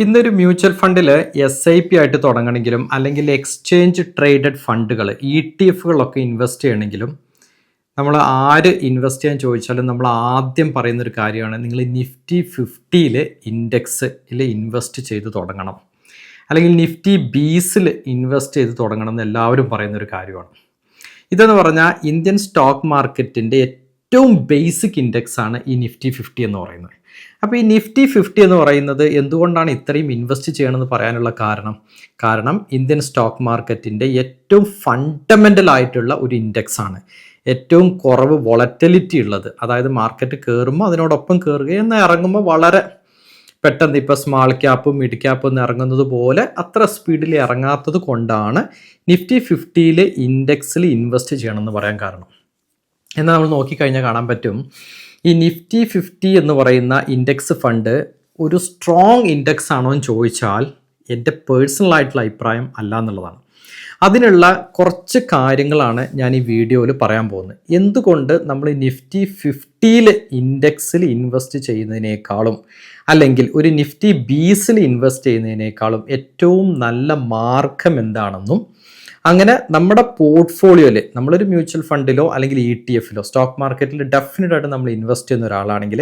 ഇന്നൊരു മ്യൂച്വൽ ഫണ്ടിൽ SIP ആയിട്ട് തുടങ്ങണമെങ്കിലും അല്ലെങ്കിൽ എക്സ്ചേഞ്ച് ട്രേഡഡ് ഫണ്ടുകൾ ETF ഇൻവെസ്റ്റ് ചെയ്യണമെങ്കിലും നമ്മൾ ആര് ഇൻവെസ്റ്റ് ചെയ്യാൻ ചോദിച്ചാലും നമ്മൾ ആദ്യം പറയുന്നൊരു കാര്യമാണ് നിങ്ങൾ നിഫ്റ്റി 50 ഇൻഡെക്സിൽ ഇൻവെസ്റ്റ് ചെയ്ത് തുടങ്ങണം, അല്ലെങ്കിൽ നിഫ്റ്റി ബീസിൽ ഇൻവെസ്റ്റ് ചെയ്ത് തുടങ്ങണം എന്ന് എല്ലാവരും പറയുന്നൊരു കാര്യമാണ്. ഇതെന്ന് പറഞ്ഞാൽ ഇന്ത്യൻ സ്റ്റോക്ക് മാർക്കറ്റിൻ്റെ ഏറ്റവും ബേസിക് ഇൻഡെക്സ് ആണ് ഈ നിഫ്റ്റി 50 എന്ന് പറയുന്നത്. അപ്പോൾ ഈ നിഫ്റ്റി 50 എന്ന് പറയുന്നത് എന്തുകൊണ്ടാണ് ഇത്രയും ഇൻവെസ്റ്റ് ചെയ്യണമെന്ന് പറയാനുള്ള കാരണം ഇന്ത്യൻ സ്റ്റോക്ക് മാർക്കറ്റിൻ്റെ ഏറ്റവും ഫണ്ടമെൻ്റൽ ആയിട്ടുള്ള ഒരു ഇൻഡെക്സ് ആണ്, ഏറ്റവും കുറവ് വോളറ്റിലിറ്റി ഉള്ളത്. അതായത് മാർക്കറ്റ് കയറുമ്പോൾ അതിനോടൊപ്പം കയറുകയും എന്നാൽ ഇറങ്ങുമ്പോൾ വളരെ പെട്ടെന്ന് ഇപ്പോൾ സ്മാൾ ക്യാപ്പ് മിഡ് ക്യാപ്പ് എന്ന് ഇറങ്ങുന്നത് പോലെ അത്ര സ്പീഡിൽ ഇറങ്ങാത്തത് കൊണ്ടാണ് നിഫ്റ്റി 50 ഇൻഡെക്സിൽ ഇൻവെസ്റ്റ് ചെയ്യണമെന്ന് പറയാൻ കാരണം. എന്നാൽ നമ്മൾ നോക്കിക്കഴിഞ്ഞാൽ കാണാൻ പറ്റും, ഈ നിഫ്റ്റി 50 എന്ന് പറയുന്ന ഇൻഡെക്സ് ഫണ്ട് ഒരു സ്ട്രോങ് ഇൻഡെക്സ് ആണോ എന്ന് ചോദിച്ചാൽ എൻ്റെ പേഴ്സണൽ ആയിട്ടുള്ള അഭിപ്രായം അല്ല എന്നുള്ളതാണ്. അതിനുള്ള കുറച്ച് കാര്യങ്ങളാണ് ഞാൻ ഈ വീഡിയോയിൽ പറയാൻ പോകുന്നത്. എന്തുകൊണ്ട് നമ്മൾ നിഫ്റ്റി 50 ഇൻഡെക്സിൽ ഇൻവെസ്റ്റ് ചെയ്യുന്നതിനേക്കാളും അല്ലെങ്കിൽ ഒരു നിഫ്റ്റി ബീസിൽ ഇൻവെസ്റ്റ് ചെയ്യുന്നതിനേക്കാളും ഏറ്റവും നല്ല മാർഗം എന്താണെന്നും, അങ്ങനെ നമ്മുടെ പോർട്ട്ഫോളിയോയിൽ നമ്മളൊരു മ്യൂച്വൽ ഫണ്ടിലോ അല്ലെങ്കിൽ ETF സ്റ്റോക്ക് മാർക്കറ്റിൽ ഡെഫിനറ്റായിട്ട് നമ്മൾ ഇൻവെസ്റ്റ് ചെയ്യുന്ന ഒരാളാണെങ്കിൽ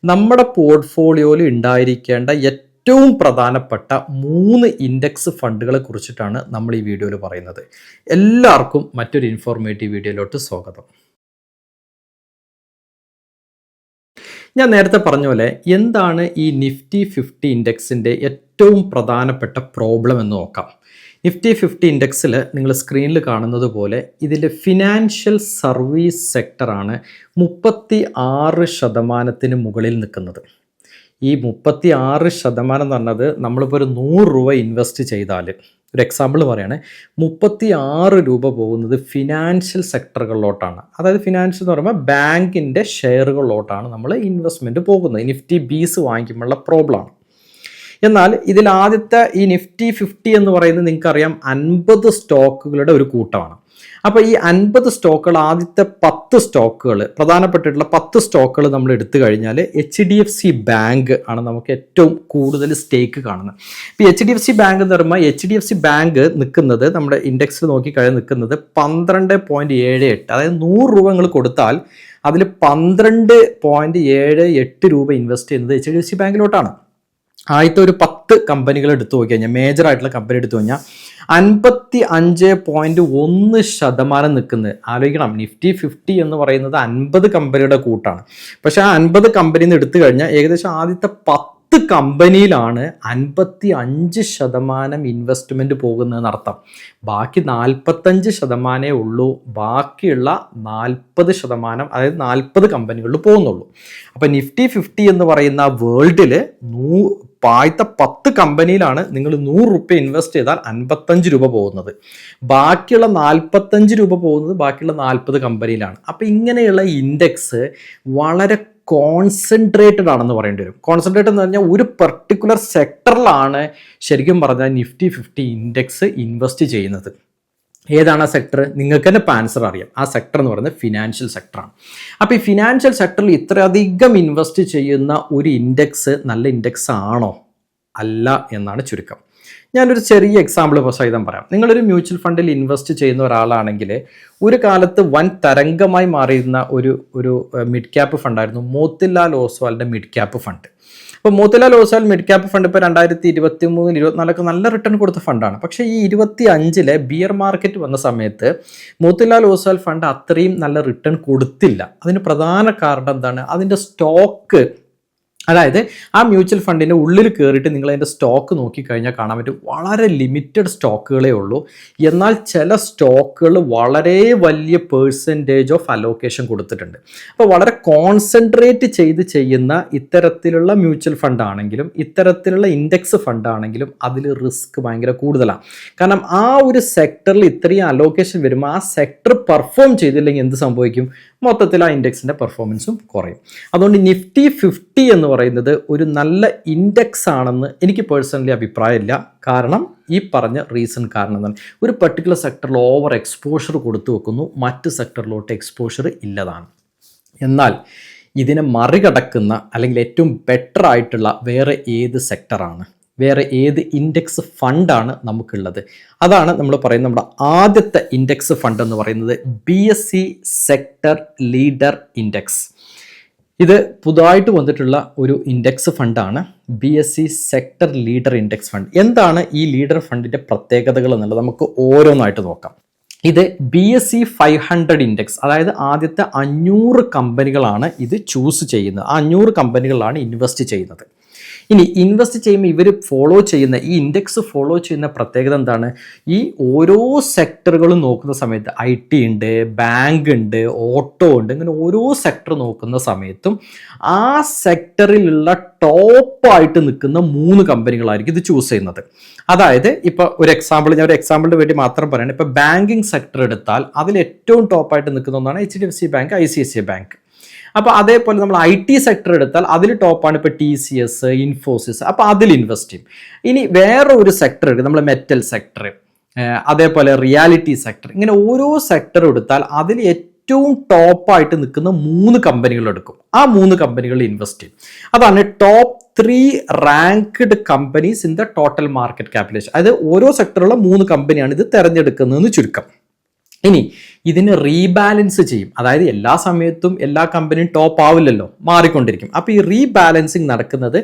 നമ്മുടെ പോർട്ട്ഫോളിയോയിൽ ഉണ്ടായിരിക്കേണ്ട ഏറ്റവും പ്രധാനപ്പെട്ട 3 ഇൻഡെക്സ് ഫണ്ടുകളെ കുറിച്ചിട്ടാണ് നമ്മൾ ഈ വീഡിയോയിൽ പറയുന്നത്. എല്ലാവർക്കും മറ്റൊരു ഇൻഫോർമേറ്റീവ് വീഡിയോയിലോട്ട് സ്വാഗതം. ഞാൻ നേരത്തെ പറഞ്ഞ പോലെ എന്താണ് ഈ നിഫ്റ്റി 50 ഇൻഡെക്സിൻ്റെ ഏറ്റവും പ്രധാനപ്പെട്ട പ്രോബ്ലം എന്ന് നോക്കാം. നിഫ്റ്റി 50 ഇൻഡെക്സിൽ നിങ്ങൾ സ്ക്രീനിൽ കാണുന്നത് പോലെ ഇതിൻ്റെ ഫിനാൻഷ്യൽ സർവീസ് സെക്ടറാണ് 36% മുകളിൽ നിൽക്കുന്നത്. ഈ 36% എന്ന് പറഞ്ഞത് നമ്മളിപ്പോൾ ഒരു 100 രൂപ ഇൻവെസ്റ്റ് ചെയ്താൽ, ഒരു എക്സാമ്പിൾ പറയുകയാണ്, 36 രൂപ പോകുന്നത് ഫിനാൻഷ്യൽ സെക്ടറുകളിലോട്ടാണ്. അതായത് ഫിനാൻഷ്യൽ എന്ന് പറയുമ്പോൾ ബാങ്കിൻ്റെ ഷെയറുകളിലോട്ടാണ് നമ്മൾ ഇൻവെസ്റ്റ്മെൻറ്റ് പോകുന്നത്. നിഫ്റ്റി ബീസ് വാങ്ങിക്കുമ്പോഴുള്ള പ്രോബ്ലമാണ്. എന്നാൽ ഇതിൽ ആദ്യത്തെ ഈ നിഫ്റ്റി 50 എന്ന് പറയുന്നത് നിങ്ങൾക്കറിയാം 50 സ്റ്റോക്കുകളുടെ ഒരു കൂട്ടമാണ്. അപ്പോൾ ഈ 50 സ്റ്റോക്കുകൾ, ആദ്യത്തെ 10 സ്റ്റോക്കുകൾ, പ്രധാനപ്പെട്ടിട്ടുള്ള 10 സ്റ്റോക്കുകൾ നമ്മൾ എടുത്തു കഴിഞ്ഞാൽ HDFC ബാങ്ക് ആണ് നമുക്ക് ഏറ്റവും കൂടുതൽ സ്റ്റേക്ക് കാണുന്നത്. ഇപ്പോൾ HDFC ബാങ്ക് എന്ന് പറയുമ്പോൾ HDFC ബാങ്ക് നിൽക്കുന്നത് നമ്മുടെ ഇൻഡെക്സിൽ നോക്കിക്കഴിഞ്ഞാൽ നിൽക്കുന്നത് 12.78, അതായത് 100 രൂപ നിങ്ങൾ കൊടുത്താൽ അതിൽ 12.78 രൂപ ഇൻവെസ്റ്റ് ചെയ്യുന്നത് HDFC ബാങ്കിലോട്ടാണ്. ആദ്യത്തെ ഒരു 10 കമ്പനികൾ എടുത്തു നോക്കി കഴിഞ്ഞാൽ, മേജർ ആയിട്ടുള്ള കമ്പനി എടുത്തു കഴിഞ്ഞാൽ 55.1% നിൽക്കുന്നത്. ആലോചിക്കണം, നിഫ്റ്റി 50 എന്ന് പറയുന്നത് 50 കമ്പനിയുടെ കൂട്ടാണ്. പക്ഷെ ആ 50 കമ്പനിയിൽ നിന്ന് എടുത്തു കഴിഞ്ഞാൽ ഏകദേശം ആദ്യത്തെ 10 കമ്പനിയിലാണ് 55% ഇൻവെസ്റ്റ്മെൻറ്റ് പോകുന്നതെന്ന് അർത്ഥം. ബാക്കി 45% ഉള്ളൂ. ബാക്കിയുള്ള 40%, അതായത് 40 കമ്പനികളിൽ പോകുന്നുള്ളൂ. അപ്പം നിഫ്റ്റി 50 എന്ന് പറയുന്ന വേൾഡിൽ ആദ്യത്തെ 10 കമ്പനിയിലാണ് നിങ്ങൾ 100 രൂപ ഇൻവെസ്റ്റ് ചെയ്താൽ 55 രൂപ പോകുന്നത്. ബാക്കിയുള്ള 45 രൂപ പോകുന്നത് ബാക്കിയുള്ള 40 കമ്പനിയിലാണ്. അപ്പം ഇങ്ങനെയുള്ള ഇൻഡെക്സ് വളരെ കോൺസെൻട്രേറ്റഡ് ആണെന്ന് പറയേണ്ടി വരും. കോൺസെൻട്രേറ്റഡ് എന്ന് പറഞ്ഞാൽ ഒരു പെർട്ടിക്കുലർ സെക്ടറിലാണ് ശരിക്കും പറഞ്ഞാൽ നിഫ്റ്റി 50 ഇൻഡെക്സ് ഇൻവെസ്റ്റ് ചെയ്യുന്നത്. ഏതാണ് ആ സെക്ടർ? നിങ്ങൾക്ക് തന്നെ ഇപ്പോൾ ആൻസർ അറിയാം. ആ സെക്ടർ എന്ന് പറയുന്നത് ഫിനാൻഷ്യൽ സെക്ടറാണ്. അപ്പോൾ ഈ ഫിനാൻഷ്യൽ സെക്ടറിൽ ഇത്രയധികം ഇൻവെസ്റ്റ് ചെയ്യുന്ന ഒരു ഇൻഡെക്സ് നല്ല ഇൻഡെക്സ് ആണോ? അല്ല എന്നാണ് ചുരുക്കം. ഞാനൊരു ചെറിയ എക്സാമ്പിൾ സഹിതം പറയാം. നിങ്ങളൊരു മ്യൂച്വൽ ഫണ്ടിൽ ഇൻവെസ്റ്റ് ചെയ്യുന്ന ഒരാളാണെങ്കിൽ ഒരു കാലത്ത് വൻ തരംഗമായി മാറിയിരുന്ന ഒരു മിഡ് ക്യാപ്പ് ഫണ്ടായിരുന്നു മോത്തിലാൽ ഓസ്വാളിൻ്റെ മിഡ് ക്യാപ്പ് ഫണ്ട്. അപ്പോൾ Motilal Oswal mid cap fund ഇപ്പോൾ 2023, 2024 നല്ല റിട്ടേൺ കൊടുത്ത ഫണ്ടാണ്. പക്ഷേ ഈ 2025 ബിയർ മാർക്കറ്റ് വന്ന സമയത്ത് മോത്തിലാൽ ഓസ്വാൾ ഫണ്ട് അത്രയും നല്ല റിട്ടേൺ കൊടുത്തില്ല. അതിന് പ്രധാന കാരണം എന്താണ്? അതിൻ്റെ സ്റ്റോക്ക്, അതായത് ആ മ്യൂച്വൽ ഫണ്ടിൻ്റെ ഉള്ളിൽ കയറിയിട്ട് നിങ്ങൾ അതിൻ്റെ സ്റ്റോക്ക് നോക്കിക്കഴിഞ്ഞാൽ കാണാൻ പറ്റും, വളരെ ലിമിറ്റഡ് സ്റ്റോക്കുകളേ ഉള്ളൂ. എന്നാൽ ചില സ്റ്റോക്കുകൾ വളരെ വലിയ പേഴ്സൻറ്റേജ് ഓഫ് അലോക്കേഷൻ കൊടുത്തിട്ടുണ്ട്. അപ്പോൾ വളരെ കോൺസെൻട്രേറ്റ് ചെയ്ത് ചെയ്യുന്ന ഇത്തരത്തിലുള്ള മ്യൂച്വൽ ഫണ്ടാണെങ്കിലും ഇത്തരത്തിലുള്ള ഇൻഡെക്സ് ഫണ്ടാണെങ്കിലും അതിൽ റിസ്ക് ഭയങ്കര കൂടുതലാണ്. കാരണം ആ ഒരു സെക്ടറിൽ ഇത്രയും അലോക്കേഷൻ വരുമ്പോൾ ആ സെക്ടർ പെർഫോം ചെയ്തില്ലെങ്കിൽ എന്ത് സംഭവിക്കും? മൊത്തത്തിൽ ആ ഇൻഡെക്സിൻ്റെ പെർഫോമൻസും കുറയും. അതുകൊണ്ട് നിഫ്റ്റി 50 എന്ന് പറയുന്നത് ഒരു നല്ല ഇൻഡെക്സ് ആണെന്ന് എനിക്ക് പേഴ്സണലി അഭിപ്രായമില്ല. കാരണം ഈ പറഞ്ഞ റീസൺ കാരണം എന്താണ്? ഒരു പെർട്ടിക്കുലർ സെക്ടറിൽ ഓവർ എക്സ്പോഷർ കൊടുത്തു വെക്കുന്നു, മറ്റ് സെക്ടറിലോട്ട് എക്സ്പോഷർ ഇല്ലതാണ്. എന്നാൽ ഇതിനെ മറികടക്കുന്ന അല്ലെങ്കിൽ ഏറ്റവും ബെറ്റർ ആയിട്ടുള്ള വേറെ ഏത് സെക്ടറാണ്? വേറെ ഏത് ഇൻഡെക്സ് ഫണ്ടാണ് നമുക്കുള്ളത്? അതാണ് നമ്മൾ പറയുന്നത് നമ്മുടെ ആദ്യത്തെ ഇൻഡെക്സ് ഫണ്ട് എന്ന് പറയുന്നത് BSE സെക്ടർ ലീഡർ ഇൻഡെക്സ്. ഇത് പുതുതായിട്ട് വന്നിട്ടുള്ള ഒരു ഇൻഡെക്സ് ഫണ്ടാണ് BSE sector leader index fund. എന്താണ് ഈ ലീഡർ ഫണ്ടിന്റെ പ്രത്യേകതകൾ എന്നുള്ളത് നമുക്ക് ഓരോന്നായിട്ട് നോക്കാം. ഇത് BSE 500 ഇൻഡെക്സ്, അതായത് ആദ്യത്തെ 500 കമ്പനികളാണ് ഇത് ചൂസ് ചെയ്യുന്നത്. ആ 500 കമ്പനികളാണ് ഇൻവെസ്റ്റ് ചെയ്യുന്നത്. ഇനി ഇൻവെസ്റ്റ് ചെയ്യുമ്പോൾ ഇവർ ഫോളോ ചെയ്യുന്ന ഈ ഇൻഡെക്സ് ഫോളോ ചെയ്യുന്ന പ്രത്യേകത എന്താണ്? ഈ ഓരോ സെക്ടറുകളും നോക്കുന്ന സമയത്ത് IT ഉണ്ട്, ബാങ്ക് ഉണ്ട്, ഓട്ടോ ഉണ്ട്, ഇങ്ങനെ ഓരോ സെക്ടർ നോക്കുന്ന സമയത്തും ആ സെക്ടറിലുള്ള ടോപ്പായിട്ട് നിൽക്കുന്ന 3 കമ്പനികളായിരിക്കും ഇത് ചൂസ് ചെയ്യുന്നത്. അതായത് ഇപ്പോൾ ഞാൻ ഒരു എക്സാമ്പിളിന് വേണ്ടി മാത്രം പറയണം. ഇപ്പോൾ ബാങ്കിങ് സെക്ടർ എടുത്താൽ അതിൽ ഏറ്റവും ടോപ്പായിട്ട് നിൽക്കുന്ന ഒന്നാണ് HDFC ബാങ്ക്, ICICI ബാങ്ക്. അപ്പോൾ അതേപോലെ നമ്മൾ IT സെക്ടർ എടുത്താൽ അതിൽ ടോപ്പാണ് ഇപ്പോൾ TCS, ഇൻഫോസിസ്. അപ്പോൾ അതിൽ ഇൻവെസ്റ്റ് ചെയ്യും. ഇനി വേറെ ഒരു സെക്ടർ എടുക്കും, നമ്മൾ മെറ്റൽ സെക്ടർ, അതേപോലെ റിയാലിറ്റി സെക്ടർ, ഇങ്ങനെ ഓരോ സെക്ടർ എടുത്താൽ അതിൽ ഏറ്റവും ടോപ്പായിട്ട് നിൽക്കുന്ന 3 കമ്പനികൾ എടുക്കും. ആ 3 കമ്പനികളിൽ ഇൻവെസ്റ്റ് ചെയ്യും. അതാണ് top 3 ranked companies in the total market capitalisation. അതായത് ഓരോ സെക്ടറുള്ള 3 കമ്പനിയാണ് ഇത് തിരഞ്ഞെടുക്കുന്നതെന്ന് ചുരുക്കം. ഇനി ഇതിന് റീബാലൻസ് ചെയ്യും. അതായത് എല്ലാ സമയത്തും എല്ലാ കമ്പനിയും ടോപ്പ് ആവില്ലല്ലോ, മാറിക്കൊണ്ടിരിക്കും. അപ്പോൾ ഈ റീബാലൻസിങ് നടക്കുന്നത്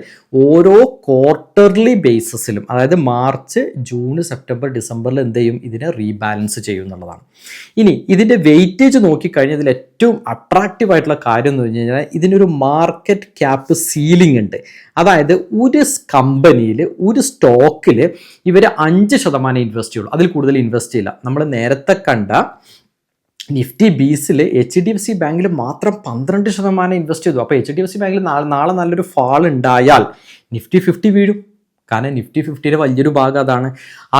ഓരോ ക്വാർട്ടർലി ബേസിസിലും, അതായത് മാർച്ച്, ജൂൺ, സെപ്റ്റംബർ, ഡിസംബറിൽ എന്ത് ചെയ്യും? ഇതിനെ റീബാലൻസ് ചെയ്യും എന്നുള്ളതാണ്. ഇനി ഇതിൻ്റെ വെയിറ്റേജ് നോക്കിക്കഴിഞ്ഞാൽ ഇതിൽ ഏറ്റവും അട്രാക്റ്റീവ് ആയിട്ടുള്ള കാര്യം എന്ന് പറഞ്ഞു കഴിഞ്ഞാൽ ഇതിനൊരു മാർക്കറ്റ് ക്യാപ്പ് സീലിംഗ് ഉണ്ട്. അതായത് ഒരു കമ്പനിയിൽ, ഒരു സ്റ്റോക്കിൽ ഇവർ 5% ഇൻവെസ്റ്റ് ചെയ്യുള്ളൂ, അതിൽ കൂടുതൽ ഇൻവെസ്റ്റ് ചെയ്യില്ല. നമ്മൾ നേരത്തെ കണ്ട നിഫ്റ്റി ബീസിൽ HDFC ബാങ്കിൽ മാത്രം 12% ഇൻവെസ്റ്റ് ചെയ്തു. അപ്പോൾ HDFC ബാങ്കിൽ നാളെ നല്ലൊരു ഫാൾ ഉണ്ടായാൽ നിഫ്റ്റി 50 വീഴും. കാരണം നിഫ്റ്റി 50യുടെ വലിയൊരു ഭാഗം അതാണ്.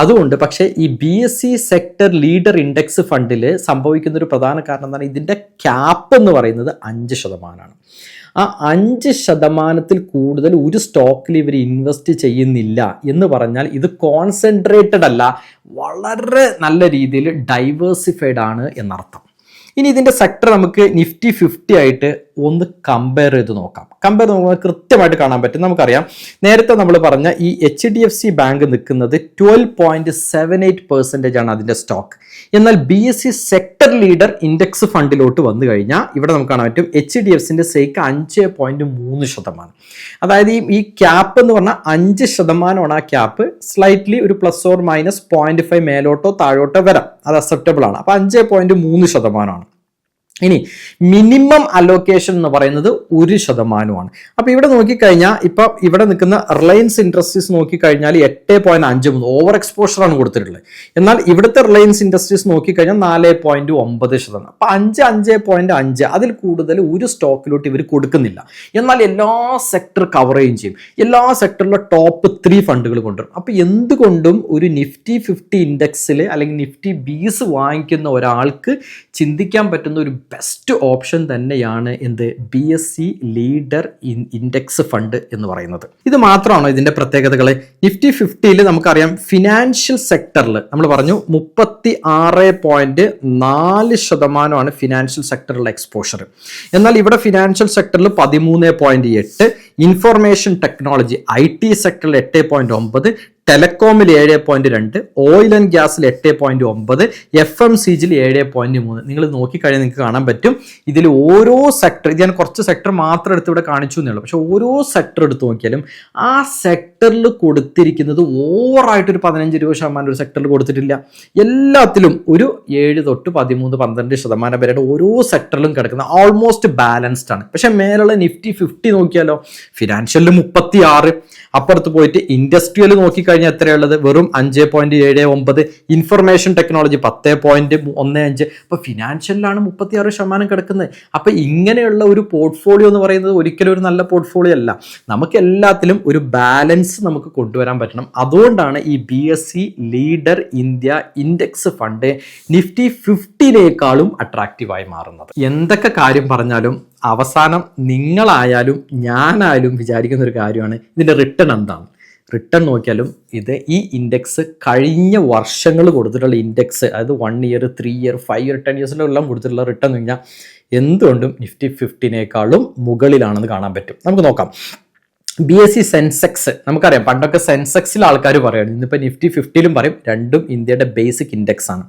അതുകൊണ്ട് പക്ഷേ ഈ BSE സെക്ടർ ലീഡർ ഇൻഡെക്സ് ഫണ്ടിൽ സംഭവിക്കുന്ന ഒരു പ്രധാന കാരണം എന്താണ്? ഇതിൻ്റെ ക്യാപ്പ് എന്ന് പറയുന്നത് 5%. ആ 5% കൂടുതൽ ഒരു സ്റ്റോക്കിൽ ഇവർ ഇൻവെസ്റ്റ് ചെയ്യുന്നില്ല എന്ന് പറഞ്ഞാൽ ഇത് കോൺസെൻട്രേറ്റഡ് അല്ല, വളരെ നല്ല രീതിയിൽ ഡൈവേഴ്സിഫൈഡ് ആണ് എന്നർത്ഥം. ഇനി ഇതിൻ്റെ സെക്ടർ നമുക്ക് നിഫ്റ്റി 50 ആയിട്ട് ഒന്ന് കമ്പയർ ചെയ്ത് നോക്കാം. നോക്കുമ്പോൾ കൃത്യമായിട്ട് കാണാൻ പറ്റും. നമുക്കറിയാം, നേരത്തെ നമ്മൾ പറഞ്ഞ ഈ HDFC ബാങ്ക് നിൽക്കുന്നത് 12.78% ആണ് അതിൻ്റെ സ്റ്റോക്ക്. എന്നാൽ BSE സെക്ടർ ലീഡർ ഇൻഡെക്സ് ഫണ്ടിലോട്ട് വന്നു കഴിഞ്ഞാൽ ഇവിടെ നമുക്ക് കാണാൻ പറ്റും HDFCൻ്റെ സേക്ക് 5.3%. അതായത് ഈ ക്യാപ്പ് എന്ന് പറഞ്ഞാൽ 5% ആ ക്യാപ്പ്. സ്ലൈറ്റ്ലി ഒരു പ്ലസ് ഓർ മൈനസ് 0.5 മേലോട്ടോ താഴോട്ടോ വരാം, അത് അക്സെപ്റ്റബിൾ ആണ്. അപ്പോൾ 5.3%. ഇനി മിനിമം അലോക്കേഷൻ എന്ന് പറയുന്നത് 1%. അപ്പോൾ ഇവിടെ നോക്കിക്കഴിഞ്ഞാൽ ഇപ്പം ഇവിടെ നിൽക്കുന്ന റിലയൻസ് ഇൻഡസ്ട്രീസ് നോക്കിക്കഴിഞ്ഞാൽ 8.53 ഓവർ എക്സ്പോഷറാണ് കൊടുത്തിട്ടുള്ളത്. എന്നാൽ ഇവിടുത്തെ റിലയൻസ് ഇൻഡസ്ട്രീസ് നോക്കിക്കഴിഞ്ഞാൽ 4.9%. അപ്പം 5.5 അതിൽ കൂടുതൽ ഒരു സ്റ്റോക്കിലോട്ട് ഇവർ കൊടുക്കുന്നില്ല. എന്നാൽ എല്ലാ സെക്ടർ കവറേജ് ചെയ്യും, എല്ലാ സെക്ടറിലെ ടോപ്പ് 3 ഫണ്ടുകൾ കൊണ്ടുവരും. അപ്പോൾ എന്തുകൊണ്ടും ഒരു നിഫ്റ്റി 50 ഇൻഡെക്സിൽ അല്ലെങ്കിൽ നിഫ്റ്റി ബീസ് വാങ്ങിക്കുന്ന ഒരാൾക്ക് ചിന്തിക്കാൻ പറ്റുന്ന ഒരു ബെസ്റ്റ് ഓപ്ഷൻ തന്നെയാണ് എന്ത്? BSE ലീഡർ ഇൻഡെക്സ് ഫണ്ട് എന്ന് പറയുന്നത്. ഇത് മാത്രമാണോ ഇതിന്റെ പ്രത്യേകതകൾ? നിഫ്റ്റി 50ൽ നമുക്കറിയാം ഫിനാൻഷ്യൽ സെക്ടറിൽ നമ്മൾ പറഞ്ഞു 36.4% ഫിനാൻഷ്യൽ സെക്ടറിലുള്ള എക്സ്പോഷർ. എന്നാൽ ഇവിടെ ഫിനാൻഷ്യൽ സെക്ടറിൽ 13.8, ഇൻഫർമേഷൻ ടെക്നോളജി IT സെക്ടറിൽ 8.9, ടെലകോമിൽ 7.2, ഓയിൽ ആൻഡ് ഗ്യാസിൽ 8.9, FMCGയിൽ 7.3. നിങ്ങൾ നോക്കിക്കഴിഞ്ഞാൽ നിങ്ങൾക്ക് കാണാൻ പറ്റും ഇതിൽ ഓരോ സെക്ടർ, ഇത് ഞാൻ കുറച്ച് സെക്ടർ മാത്രം എടുത്ത് ഇവിടെ കാണിച്ചു എന്നുള്ളൂ. പക്ഷെ ഓരോ സെക്ടർ എടുത്ത് നോക്കിയാലും ആ സെക്ടറിൽ കൊടുത്തിരിക്കുന്നത് ഓവറായിട്ട് ഒരു 15-20% ഒരു സെക്ടറിൽ കൊടുത്തിട്ടില്ല. എല്ലാത്തിലും ഒരു 7 തൊട്ട് 13-12% വരെയുടെ ഓരോ സെക്ടറിലും കിടക്കുന്ന ഓൾമോസ്റ്റ് ബാലൻസ്ഡ് ആണ്. പക്ഷെ മേലുള്ള നിഫ്റ്റി 50 നോക്കിയാലോ, ഫിനാൻഷ്യലിൽ 36, അപ്പുറത്ത് പോയിട്ട് ഇൻഡസ്ട്രിയൽ നോക്കിക്കഴിഞ്ഞാൽ എത്രയുള്ളത്? വെറും 5.79, ഇൻഫർമേഷൻ ടെക്നോളജി 10.15. അപ്പോൾ ഫിനാൻഷ്യലിലാണ് 36% കിടക്കുന്നത്. അപ്പോൾ ഇങ്ങനെയുള്ള ഒരു പോർട്ട്ഫോളിയോ എന്ന് പറയുന്നത് ഒരിക്കലും ഒരു നല്ല പോർട്ട്ഫോളിയോ അല്ല. നമുക്ക് എല്ലാത്തിലും ഒരു ബാലൻസ് നമുക്ക് കൊണ്ടുവരാൻ പറ്റണം. അതുകൊണ്ടാണ് ഈ BSE leader India index fund Nifty 50നേക്കാളും അട്രാക്റ്റീവായി മാറുന്നത്. എന്തൊക്കെ കാര്യം പറഞ്ഞാലും അവസാനം നിങ്ങളായാലും ഞാനായാലും വിചാരിക്കുന്ന ഒരു കാര്യമാണ് ഇതിൻ്റെ റിട്ടേൺ എന്താണ്. റിട്ടേൺ നോക്കിയാലും ഈ ഇൻഡെക്സ് കഴിഞ്ഞ വർഷങ്ങൾ കൊടുത്തിട്ടുള്ള ഇൻഡെക്സ്, അതായത് 1 ഇയർ, 3 ഇയർ, 5 ഇയർ, 10 ഇയേഴ്സിലെല്ലാം കൊടുത്തിട്ടുള്ള റിട്ടേൺ എന്ന് കഴിഞ്ഞാൽ എന്തുകൊണ്ടും നിഫ്റ്റി 50നേക്കാളും മുകളിലാണെന്ന് കാണാൻ പറ്റും. നമുക്ക് നോക്കാം. BSE സെൻസെക്സ് നമുക്കറിയാം, പണ്ടൊക്കെ സെൻസെക്സിൽ ആൾക്കാർ പറയുന്നത്, ഇന്നിപ്പോൾ നിഫ്റ്റി 50ലും പറയും. രണ്ടും ഇന്ത്യയുടെ ബേസിക് ഇൻഡെക്സ് ആണ്.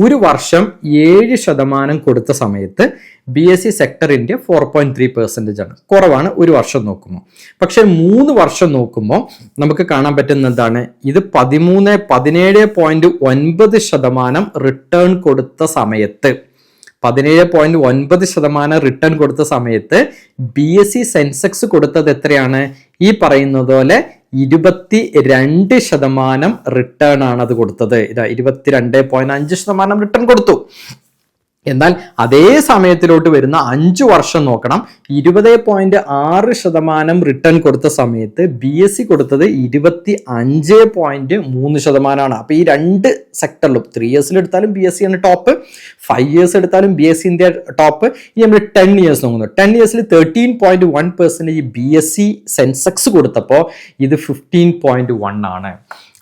ഒരു വർഷം 7% കൊടുത്ത സമയത്ത് BSE സെക്ടർ ഇന്ത്യ 4.3% ആണ്. കുറവാണ് ഒരു വർഷം നോക്കുമ്പോൾ. പക്ഷെ 3 വർഷം നോക്കുമ്പോൾ നമുക്ക് കാണാൻ പറ്റുന്ന എന്താണ്, ഇത് 17.9% റിട്ടേൺ കൊടുത്ത സമയത്ത് 17.9% റിട്ടേൺ കൊടുത്ത സമയത്ത് BSE സെൻസെക്സ് കൊടുത്തത് എത്രയാണ്? ഈ പറയുന്നത് പോലെ 22% റിട്ടേൺ ആണ് അത് കൊടുത്തത്. 22.5% റിട്ടേൺ കൊടുത്തു. എന്നാൽ അതേ സമയത്തിലോട്ട് വരുന്ന 5 വർഷം നോക്കണം, 20.6% റിട്ടേൺ കൊടുത്ത സമയത്ത് BSE കൊടുത്തത് 25.3%. അപ്പൊ ഈ രണ്ട് സെക്ടറിലും 3 ഇയേഴ്സിൽ എടുത്താലും BSE ആണ് ടോപ്പ്, 5 ഇയേഴ്സ് എടുത്താലും BSE ഇന്ത്യ ടോപ്പ്. ഇനി നമ്മൾ 10 ഇയേഴ്സ് നോക്കുന്നു, 10 ഇയേഴ്സിൽ 13.1% BSE സെൻസെക്സ് കൊടുത്തപ്പോൾ ഇത് 15.1 ആണ്.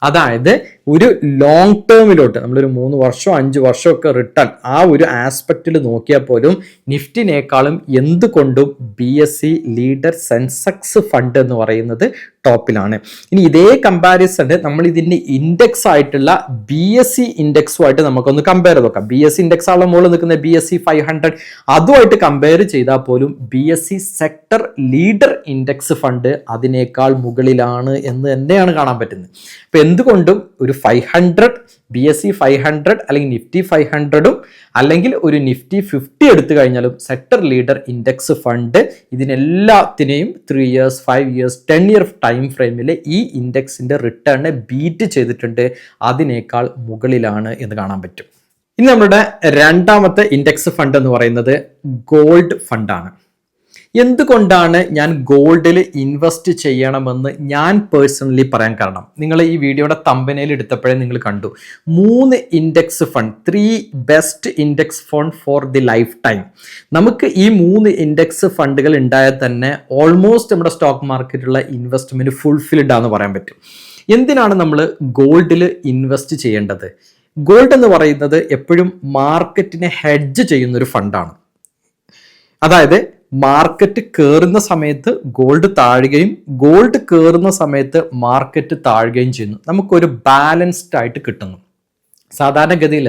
അതായത് ഒരു ലോങ് ടേമിലോട്ട് നമ്മളൊരു 3 വർഷം 5 വർഷമൊക്കെ റിട്ടേൺ ആ ഒരു ആസ്പെക്റ്റിൽ നോക്കിയാൽ പോലും നിഫ്റ്റിനേക്കാളും എന്തുകൊണ്ടും BSE ലീഡർ സെൻസെക്സ് ഫണ്ട് എന്ന് പറയുന്നത് ടോപ്പിലാണ്. ഇനി ഇതേ കമ്പാരിസൺ നമ്മൾ ഇതിന്റെ ഇൻഡെക്സ് ആയിട്ടുള്ള BSE ഇൻഡെക്സുമായിട്ട് നമുക്കൊന്ന് കമ്പയർ ചെയ്ത് നോക്കാം. BSE ഇൻഡെക്സ് ആളുടെ മുകളിൽ നിൽക്കുന്ന BSE 500 അതുമായിട്ട് കമ്പയർ ചെയ്താൽ പോലും BSE sector leader index fund അതിനേക്കാൾ മുകളിലാണ് എന്ന് തന്നെയാണ് കാണാൻ പറ്റുന്നത്. അപ്പൊ എന്തുകൊണ്ടും ഒരു 500 BSE 500 അല്ലെങ്കിൽ നിഫ്റ്റി 500ഉം അല്ലെങ്കിൽ ഒരു നിഫ്റ്റി 50 എടുത്തു കഴിഞ്ഞാലും സെക്ടർ ലീഡർ ഇൻഡെക്സ് ഫണ്ട് ഇതിനെല്ലാത്തിനെയും 3 ഇയേഴ്സ് 5 ഇയേഴ്സ് 10 ഇയർ ടൈം ഫ്രെയിമിൽ ഈ ഇൻഡെക്സിന്റെ റിട്ടേണിനെ ബീറ്റ് ചെയ്തിട്ടുണ്ട്, അതിനേക്കാൾ മുകളിലാണ് എന്ന് കാണാൻ പറ്റും. ഇനി നമ്മുടെ രണ്ടാമത്തെ ഇൻഡെക്സ് ഫണ്ട് എന്ന് പറയുന്നത് ഗോൾഡ് ഫണ്ടാണ്. എന്തുകൊണ്ടാണ് ഞാൻ ഗോൾഡിൽ ഇൻവെസ്റ്റ് ചെയ്യണമെന്ന് ഞാൻ പേഴ്സണലി പറയാൻ കാരണം, നിങ്ങൾ ഈ വീഡിയോയുടെ തമ്പനയിൽ എടുത്തപ്പോഴേ നിങ്ങൾ കണ്ടു 3 index fund, 3 best index fund for the life time. നമുക്ക് ഈ 3 ഇൻഡെക്സ് ഫണ്ടുകൾ ഉണ്ടായാൽ തന്നെ ഓൾമോസ്റ്റ് നമ്മുടെ സ്റ്റോക്ക് മാർക്കറ്റിലുള്ള ഇൻവെസ്റ്റ്മെന്റ് ഫുൾഫിൽഡ് ആണെന്ന് പറയാൻ പറ്റും. എന്തിനാണ് നമ്മൾ ഗോൾഡിൽ ഇൻവെസ്റ്റ് ചെയ്യേണ്ടത്? ഗോൾഡ് എന്ന് പറയുന്നത് എപ്പോഴും മാർക്കറ്റിനെ ഹെഡ്ജ് ചെയ്യുന്ന ഒരു ഫണ്ടാണ്. അതായത് മാർക്കറ്റ് കയറുന്ന സമയത്ത് ഗോൾഡ് താഴുകയും ഗോൾഡ് കയറുന്ന സമയത്ത് മാർക്കറ്റ് താഴുകയും ചെയ്യുന്നു. നമുക്കൊരു ബാലൻസ്ഡ് ആയിട്ട് കിട്ടുന്നു. സാധാരണഗതിയിൽ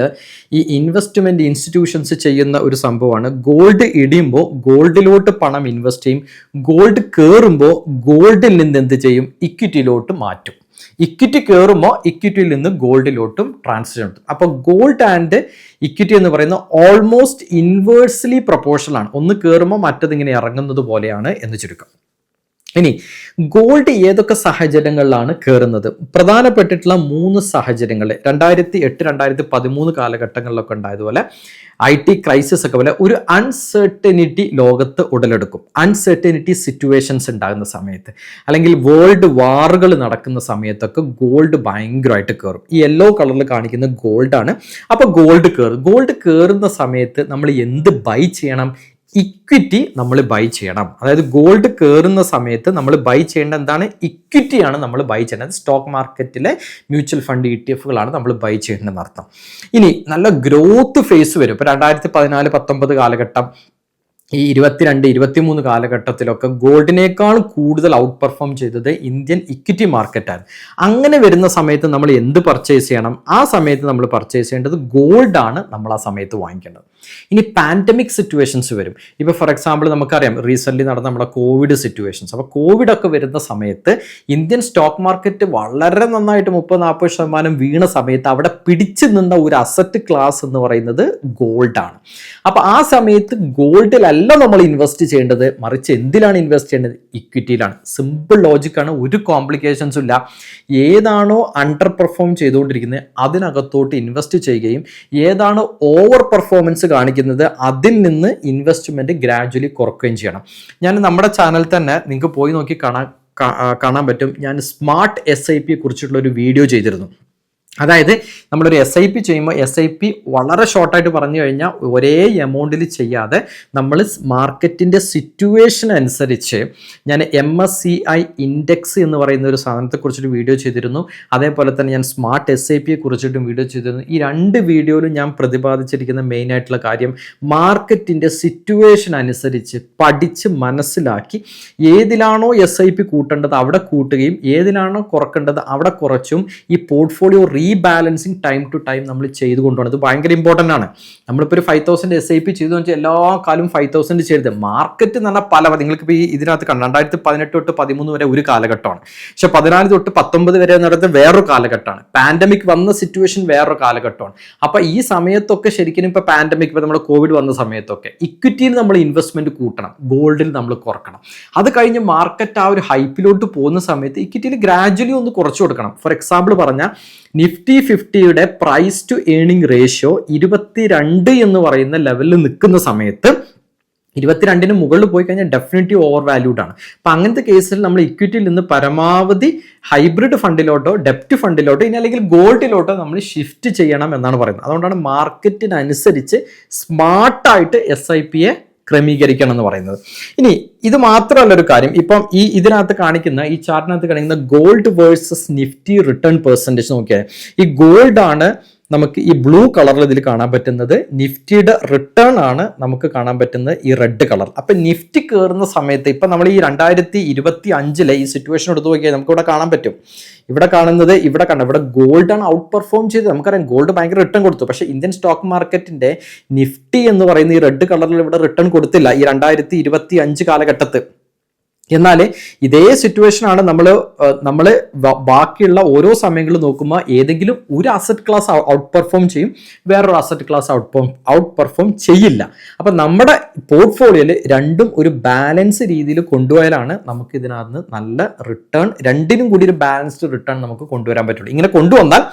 ഈ ഇൻവെസ്റ്റ്മെന്റ് ഇൻസ്റ്റിറ്റ്യൂഷൻസ് ചെയ്യുന്ന ഒരു സംഭവമാണ്, ഗോൾഡ് ഇടിയുമ്പോൾ ഗോൾഡിലോട്ട് പണം ഇൻവെസ്റ്റ് ചെയ്യും, ഗോൾഡ് കയറുമ്പോൾ ഗോൾഡിൽ നിന്ന് എന്ത് ചെയ്യും, ഇക്വിറ്റിയിലോട്ട് മാറ്റും. ഇക്വിറ്റി കയറുമ്പോൾ ഇക്വിറ്റിയിൽ നിന്ന് ഗോൾഡിലോട്ടും ട്രാൻസ്ഫർ നടത്തും. അപ്പോൾ ഗോൾഡ് ആൻഡ് ഇക്വിറ്റി എന്ന് പറയുന്ന ഓൾമോസ്റ്റ് ഇൻവേഴ്സ്ലി പ്രൊപ്പോർഷണൽ ആണ്. ഒന്ന് കയറുമ്പോൾ മറ്റത് ഇങ്ങനെ ഇറങ്ങുന്നത് പോലെയാണ് എന്ന് ചുരുക്കം. ഇനി ഗോൾഡ് ഏതൊക്കെ സാഹചര്യങ്ങളിലാണ് കയറുന്നത്? പ്രധാനപ്പെട്ടിട്ടുള്ള 3 സാഹചര്യങ്ങൾ 2008 2013 കാലഘട്ടങ്ങളിലൊക്കെ ഉണ്ടായതുപോലെ IT ക്രൈസിസ് ഒക്കെ പോലെ ഒരു അൺസെർട്ടനിറ്റി ലോകത്ത് ഉടലെടുക്കും. അൺസെർട്ടനിറ്റി സിറ്റുവേഷൻസ് ഉണ്ടാകുന്ന സമയത്ത് അല്ലെങ്കിൽ വേൾഡ് വാറുകൾ നടക്കുന്ന സമയത്തൊക്കെ ഗോൾഡ് ഭയങ്കരമായിട്ട് കയറും. ഈ യെല്ലോ കളറിൽ കാണിക്കുന്ന ഗോൾഡാണ്. അപ്പോൾ ഗോൾഡ് കയറും. ഗോൾഡ് കയറുന്ന സമയത്ത് നമ്മൾ എന്ത് ബൈ ചെയ്യണം? ഇക്വിറ്റി നമ്മൾ ബൈ ചെയ്യണം. അതായത് ഗോൾഡ് കയറുന്ന സമയത്ത് നമ്മൾ ബൈ ചെയ്യേണ്ട എന്താണ്? ഇക്വിറ്റിയാണ് നമ്മൾ ബൈ ചെയ്യേണ്ടത്. സ്റ്റോക്ക് മാർക്കറ്റിലെ മ്യൂച്വൽ ഫണ്ട് ETF-കളാണ് നമ്മൾ ബൈ ചെയ്യേണ്ടതെന്ന് അർത്ഥം. ഇനി നല്ല ഗ്രോത്ത് ഫേസ് വരും. ഇപ്പോൾ 2014-19 കാലഘട്ടം, ഈ 22-23 കാലഘട്ടത്തിലൊക്കെ ഗോൾഡിനേക്കാൾ കൂടുതൽ ഔട്ട് പെർഫോം ചെയ്തത് ഇന്ത്യൻ ഇക്വിറ്റി മാർക്കറ്റാണ്. അങ്ങനെ വരുന്ന സമയത്ത് നമ്മൾ എന്ത് പർച്ചേസ് ചെയ്യണം? ആ സമയത്ത് നമ്മൾ പർച്ചേസ് ചെയ്യേണ്ടത് ഗോൾഡാണ് നമ്മൾ ആ സമയത്ത് വാങ്ങിക്കേണ്ടത്. ഇനി പാൻഡമിക് സിറ്റുവേഷൻസ് വരും. ഇപ്പോൾ ഫോർ എക്സാമ്പിൾ നമുക്കറിയാം റീസെൻ്റ്ലി നടന്ന നമ്മുടെ കോവിഡ് സിറ്റുവേഷൻസ്. അപ്പോൾ കോവിഡ് ഒക്കെ വരുന്ന സമയത്ത് ഇന്ത്യൻ സ്റ്റോക്ക് മാർക്കറ്റ് വളരെ നന്നായിട്ട് 30-40% വീണ സമയത്ത് അവിടെ പിടിച്ചു നിന്ന ഒരു അസറ്റ് ക്ലാസ് എന്ന് പറയുന്നത് ഗോൾഡാണ്. അപ്പോൾ ആ സമയത്ത് ഗോൾഡിലല്ല നമ്മൾ ഇൻവെസ്റ്റ് ചെയ്യേണ്ടത്, മറിച്ച് എന്തിലാണ് ഇൻവെസ്റ്റ് ചെയ്യേണ്ടത്? ഇക്വിറ്റിയിലാണ്. സിമ്പിൾ ലോജിക്കാണ്, ഒരു കോംപ്ലിക്കേഷൻസും ഇല്ല. ഏതാണോ അണ്ടർ പെർഫോം ചെയ്തുകൊണ്ടിരിക്കുന്നത് അതിനകത്തോട്ട് ഇൻവെസ്റ്റ് ചെയ്യുകയും ഏതാണോ ഓവർ പെർഫോമൻസ് കാണിക്കുന്നത് അതിൽ നിന്ന് ഇൻവെസ്റ്റ്മെന്റ് ഗ്രാജുവലി കുറയ്ക്കുകയും ചെയ്യണം. ഞാൻ നമ്മുടെ ചാനൽ തന്നെ നിങ്ങൾക്ക് പോയി നോക്കി കാണാൻ പറ്റും. ഞാൻ സ്മാർട്ട് SIP കുറിച്ചിട്ടുള്ള ഒരു വീഡിയോ ചെയ്തിരുന്നു. അതായത് നമ്മളൊരു SIP ചെയ്യുമ്പോൾ SIP വളരെ ഷോർട്ടായിട്ട് പറഞ്ഞു കഴിഞ്ഞാൽ ഒരേ എമൗണ്ടിൽ ചെയ്യാതെ നമ്മൾ മാർക്കറ്റിൻ്റെ സിറ്റുവേഷൻ അനുസരിച്ച് ഞാൻ MSCI ഇൻഡെക്സ് എന്ന് പറയുന്ന ഒരു സാധനത്തെക്കുറിച്ചൊരു വീഡിയോ ചെയ്തിരുന്നു. അതേപോലെ തന്നെ ഞാൻ സ്മാർട്ട് SIPയെ കുറിച്ചിട്ടും വീഡിയോ ചെയ്തിരുന്നു. ഈ 2 വീഡിയോയിലും ഞാൻ പ്രതിപാദിച്ചിരിക്കുന്ന മെയിൻ ആയിട്ടുള്ള കാര്യം മാർക്കറ്റിൻ്റെ സിറ്റുവേഷൻ അനുസരിച്ച് പഠിച്ച് മനസ്സിലാക്കി ഏതിലാണോ SIP കൂട്ടേണ്ടത് അവിടെ കൂട്ടുകയും ഏതിലാണോ കുറക്കേണ്ടത് അവിടെ കുറച്ചും ഈ portfolio rebalancing time to time നമ്മൾ ചെയ്തുകൊണ്ടാണ്. ഇത് ഭയങ്കര ഇമ്പോർട്ടൻ്റ് ആണ്. നമ്മളിപ്പോൾ ഒരു 5000 SIP ചെയ്തു വെച്ചാൽ എല്ലാ കാലവും 5000 ചെയ്ത് മാർക്കറ്റ് എന്ന് പറഞ്ഞാൽ പല നിങ്ങൾക്കിപ്പോൾ ഈ ഇതിനകത്ത് 2018 തൊട്ട് 13 വരെ ഒരു കാലഘട്ടമാണ്. പക്ഷെ 14 തൊട്ട് 19 വരെ നടത്തുന്നത് വേറൊരു കാലഘട്ടമാണ്. പാൻഡമിക് വന്ന സിറ്റുവേഷൻ വേറൊരു കാലഘട്ടമാണ്. അപ്പോൾ ഈ സമയത്തൊക്കെ ശരിക്കും ഇപ്പോൾ പാൻഡമിക് ഇപ്പോൾ നമ്മുടെ കോവിഡ് വന്ന സമയത്തൊക്കെ ഇക്വിറ്റിയിൽ നമ്മൾ ഇൻവെസ്റ്റ്മെന്റ് കൂട്ടണം, ഗോൾഡിൽ നമ്മൾ കുറക്കണം. അത് കഴിഞ്ഞ് മാർക്കറ്റ് ആ ഒരു ഹൈപ്പിലോട്ട് പോകുന്ന സമയത്ത് ഇക്വിറ്റിയിൽ ഗ്രാജുവലി ഒന്ന് കുറച്ചു കൊടുക്കണം. ഫോർ എക്സാമ്പിൾ പറഞ്ഞാൽ നിഫ്റ്റി 50യുടെ പ്രൈസ് ടു ഏണിംഗ് റേഷ്യോ 22 എന്ന് പറയുന്ന ലെവലിൽ നിൽക്കുന്ന സമയത്ത് 22-ന് മുകളിൽ പോയി കഴിഞ്ഞാൽ ഡെഫിനറ്റ്ലി ഓവർ വാല്യൂഡ് ആണ്. അപ്പം അങ്ങനത്തെ കേസിൽ നമ്മൾ ഇക്വിറ്റിയിൽ നിന്ന് പരമാവധി ഹൈബ്രിഡ് ഫണ്ടിലോട്ടോ ഡെപ്റ്റ് ഫണ്ടിലോട്ടോ ഇനി അല്ലെങ്കിൽ ഗോൾഡിലോട്ടോ നമ്മൾ ഷിഫ്റ്റ് ചെയ്യണം എന്നാണ് പറയുന്നത്. അതുകൊണ്ടാണ് മാർക്കറ്റിനനുസരിച്ച് സ്മാർട്ടായിട്ട് SIPയെ ക്രമീകരിക്കണം എന്ന് പറയുന്നത്. ഇനി ഇത് മാത്രമല്ല ഒരു കാര്യം, ഇപ്പം ഇതിനകത്ത് കാണിക്കുന്ന ഈ ചാർട്ടിനകത്ത് കാണിക്കുന്ന gold versus Nifty return percentage നോക്കിയാൽ ഈ ഗോൾഡ് ആണ് നമുക്ക് ഈ ബ്ലൂ കളറിൽ ഇതിൽ കാണാൻ പറ്റുന്നത്, നിഫ്റ്റിയുടെ റിട്ടേൺ ആണ് നമുക്ക് കാണാൻ പറ്റുന്നത് ഈ റെഡ് കളർ. അപ്പൊ നിഫ്റ്റി കയറുന്ന സമയത്ത് ഇപ്പൊ നമ്മൾ ഈ 2025 ഈ സിറ്റുവേഷൻ എടുത്ത് നോക്കിയാൽ നമുക്ക് ഇവിടെ കാണാൻ പറ്റും. ഇവിടെ കാണുന്നത് ഇവിടെ ഗോൾഡ് ആണ് ഔട്ട് പെർഫോം ചെയ്തത്. നമുക്കറിയാം ഗോൾഡ് ഭയങ്കര റിട്ടേൺ കൊടുത്തു. പക്ഷേ ഇന്ത്യൻ സ്റ്റോക്ക് മാർക്കറ്റിന്റെ നിഫ്റ്റി എന്ന് പറയുന്ന ഈ റെഡ് കളറിൽ ഇവിടെ റിട്ടേൺ കൊടുത്തില്ല ഈ 2025 കാലഘട്ടത്തിൽ. എന്നാൽ ഇതേ സിറ്റുവേഷൻ ആണ് നമ്മൾ ബാക്കിയുള്ള ഓരോ സമയങ്ങളും നോക്കുമ്പോൾ ഏതെങ്കിലും ഒരു അസറ്റ് ക്ലാസ് ഔട്ട് പെർഫോം ചെയ്യും, വേറൊരു അസറ്റ് ക്ലാസ് ഔട്ട് പെർഫോം ചെയ്യില്ല. അപ്പം നമ്മുടെ പോർട്ട്ഫോളിയോയിൽ രണ്ടും ഒരു ബാലൻസ് രീതിയിൽ കൊണ്ടുപോയാലാണ് നമുക്ക് ഇതിനകത്ത് നല്ല റിട്ടേൺ, രണ്ടിനും കൂടി ഒരു ബാലൻസ്ഡ് റിട്ടേൺ നമുക്ക് കൊണ്ടുവരാൻ പറ്റുള്ളൂ. ഇങ്ങനെ കൊണ്ടുവന്നാൽ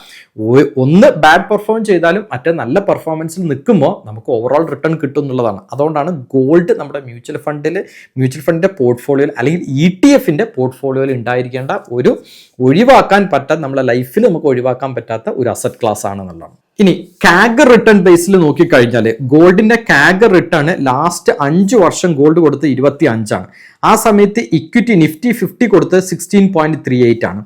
ഒന്ന് ബാഡ് പെർഫോം ചെയ്താലും മറ്റേ നല്ല പെർഫോമൻസിൽ നിൽക്കുമ്പോൾ നമുക്ക് ഓവറോൾ റിട്ടേൺ കിട്ടും എന്നുള്ളതാണ്. അതുകൊണ്ടാണ് ഗോൾഡ് നമ്മുടെ മ്യൂച്വൽ ഫണ്ടിന്റെ പോർട്ട്ഫോളിയോയിൽ അല്ലെങ്കിൽ ETF-ന്റെ പോർട്ട്ഫോളിയോയിൽ ഉണ്ടായിരിക്കേണ്ട ഒരു ഒഴിവാക്കാൻ പറ്റാത്ത നമ്മുടെ ലൈഫിൽ നമുക്ക് ഒഴിവാക്കാൻ പറ്റാത്ത ഒരു അസറ്റ് ക്ലാസ് ആണെന്നുള്ളതാണ്. ഇനി കാഗർ റിട്ടേൺ ബേസിൽ നോക്കിക്കഴിഞ്ഞാൽ ഗോൾഡിന്റെ കാഗർ റിട്ടേൺ ലാസ്റ്റ് 5 വർഷം ഗോൾഡ് കൊടുത്ത് 25 ആണ്. ആ സമയത്ത് ഇക്വിറ്റി നിഫ്റ്റി 50 കൊടുത്ത് 16.38 ആണ്.